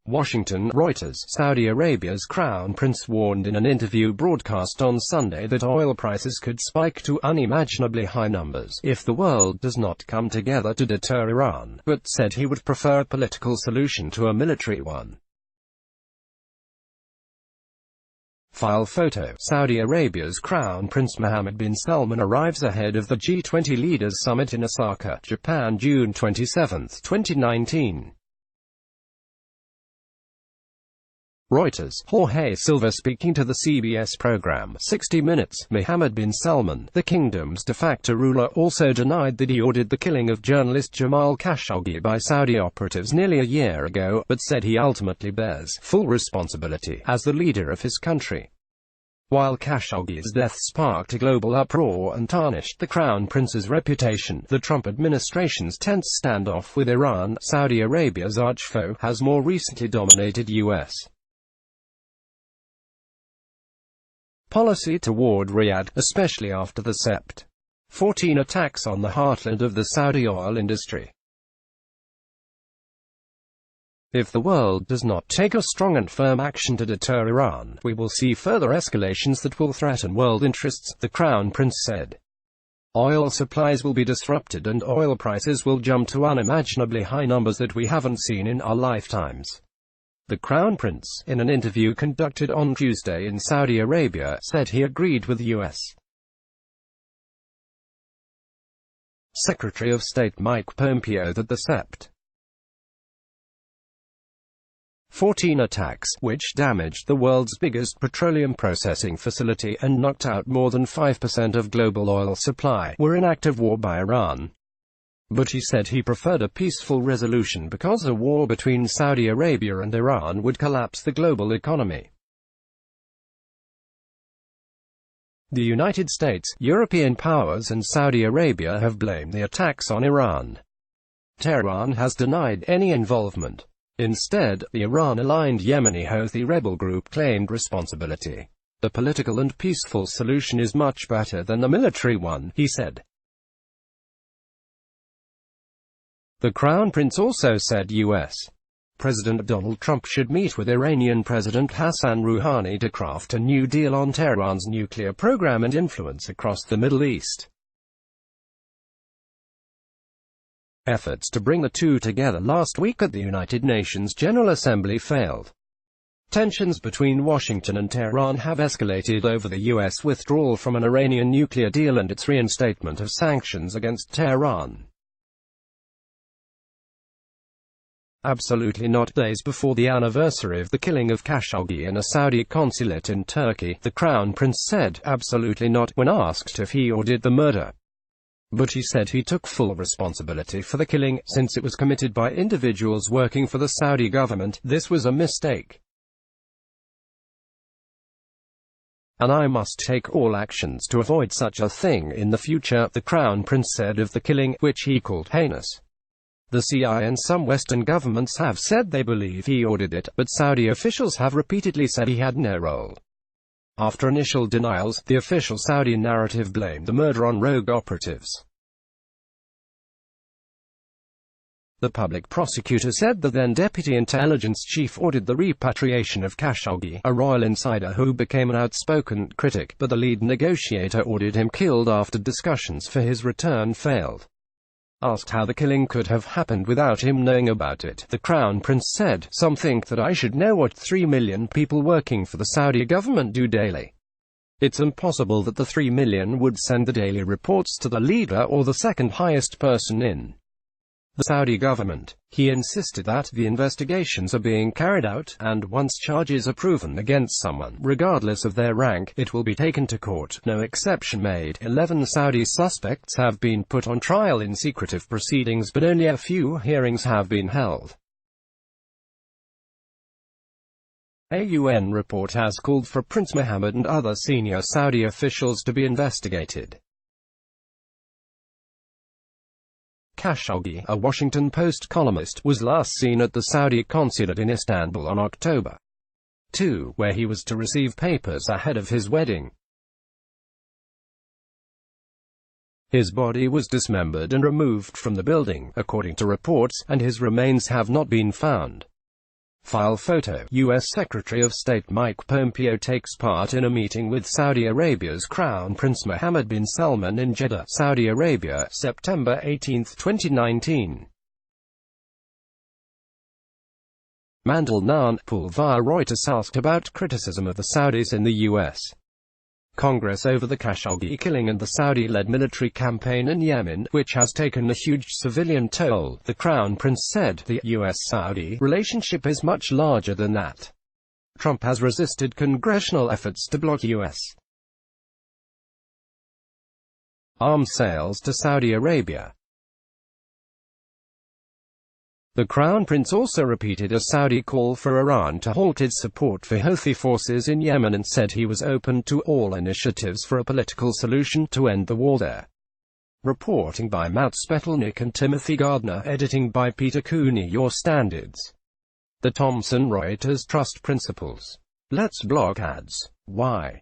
Washington, Reuters. Saudi Arabia's Crown Prince warned in an interview broadcast on Sunday that oil prices could spike to unimaginably high numbers if the world does not come together to deter Iran, but said he would prefer a political solution to a military one. File photo. Saudi Arabia's Crown Prince Mohammed bin Salman arrives ahead of the G20 Leaders Summit in Osaka, Japan, June 27, 2019. Reuters. Jorge Silva speaking to the CBS program 60 Minutes. Mohammed bin Salman, the kingdom's de facto ruler, also denied that he ordered the killing of journalist Jamal Khashoggi by Saudi operatives nearly a year ago, but said he ultimately bears full responsibility as the leader of his country. While Khashoggi's death sparked a global uproar and tarnished the Crown Prince's reputation, the Trump administration's tense standoff with Iran, Saudi Arabia's archfoe, has more recently dominated U.S. policy toward Riyadh, especially after the Sept. 14 attacks on the heartland of the Saudi oil industry. If the world does not take a strong and firm action to deter Iran, we will see further escalations that will threaten world interests, the Crown Prince said. Oil supplies will be disrupted and oil prices will jump to unimaginably high numbers that we haven't seen in our lifetimes. The Crown Prince, in an interview conducted on Tuesday in Saudi Arabia, said he agreed with U.S. Secretary of State Mike Pompeo that the Sept. 14 attacks, which damaged the world's biggest petroleum processing facility and knocked out more than 5% of global oil supply, were an act of war by Iran. But he said he preferred a peaceful resolution because a war between Saudi Arabia and Iran would collapse the global economy. The United States, European powers and Saudi Arabia have blamed the attacks on Iran. Tehran has denied any involvement. Instead, the Iran-aligned Yemeni Houthi rebel group claimed responsibility. The political and peaceful solution is much better than the military one, he said. The Crown Prince also said U.S. President Donald Trump should meet with Iranian President Hassan Rouhani to craft a new deal on Tehran's nuclear program and influence across the Middle East. Efforts to bring the two together last week at the United Nations General Assembly failed. Tensions between Washington and Tehran have escalated over the U.S. withdrawal from an Iranian nuclear deal and its reinstatement of sanctions against Tehran. Absolutely not. Days before the anniversary of the killing of Khashoggi in a Saudi consulate in Turkey, the Crown Prince said, absolutely not, when asked if he ordered the murder. But he said he took full responsibility for the killing, since it was committed by individuals working for the Saudi government. This was a mistake. And I must take all actions to avoid such a thing in the future, the Crown Prince said of the killing, which he called heinous. The CIA and some Western governments have said they believe he ordered it, but Saudi officials have repeatedly said he had no role. After initial denials, the official Saudi narrative blamed the murder on rogue operatives. The public prosecutor said the then deputy intelligence chief ordered the repatriation of Khashoggi, a royal insider who became an outspoken critic, but the lead negotiator ordered him killed after discussions for his return failed. Asked how the killing could have happened without him knowing about it, the Crown Prince said, "Some think that I should know what 3 million people working for the Saudi government do daily. It's impossible that the 3 million would send the daily reports to the leader or the second highest person in the Saudi government." He insisted that the investigations are being carried out, and once charges are proven against someone, regardless of their rank, it will be taken to court, no exception made. 11 Saudi suspects have been put on trial in secretive proceedings, but only a few hearings have been held. A UN report has called for Prince Mohammed and other senior Saudi officials to be investigated. Khashoggi, a Washington Post columnist, was last seen at the Saudi consulate in Istanbul on October 2, where he was to receive papers ahead of his wedding. His body was dismembered and removed from the building, according to reports, and his remains have not been found. File photo. U.S. Secretary of State Mike Pompeo takes part in a meeting with Saudi Arabia's Crown Prince Mohammed bin Salman in Jeddah, Saudi Arabia, September 18, 2019. Mandal Nanpal via Reuters asked about criticism of the Saudis in the U.S. Congress over the Khashoggi killing and the Saudi-led military campaign in Yemen, which has taken a huge civilian toll. The Crown Prince said the U.S.-Saudi relationship is much larger than that. Trump has resisted congressional efforts to block U.S. arms sales to Saudi Arabia. The Crown Prince also repeated a Saudi call for Iran to halt its support for Houthi forces in Yemen and said he was open to all initiatives for a political solution to end the war there. Reporting by Matt Spetelnik and Timothy Gardner, editing by Peter Cooney. Your Standards. The Thomson Reuters Trust Principles. Let's block ads. Why?